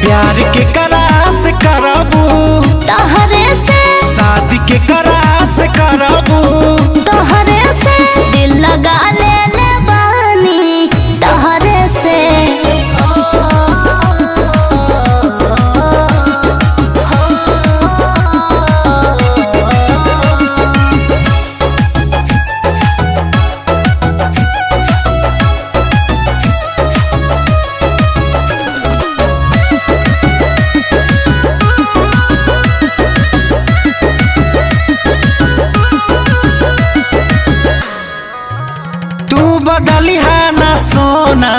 प्यार के करास करबू तहरे से, शादी के करास करबू तहरे से दिल लगा ले बानी तहरे से। बदली है ना सोना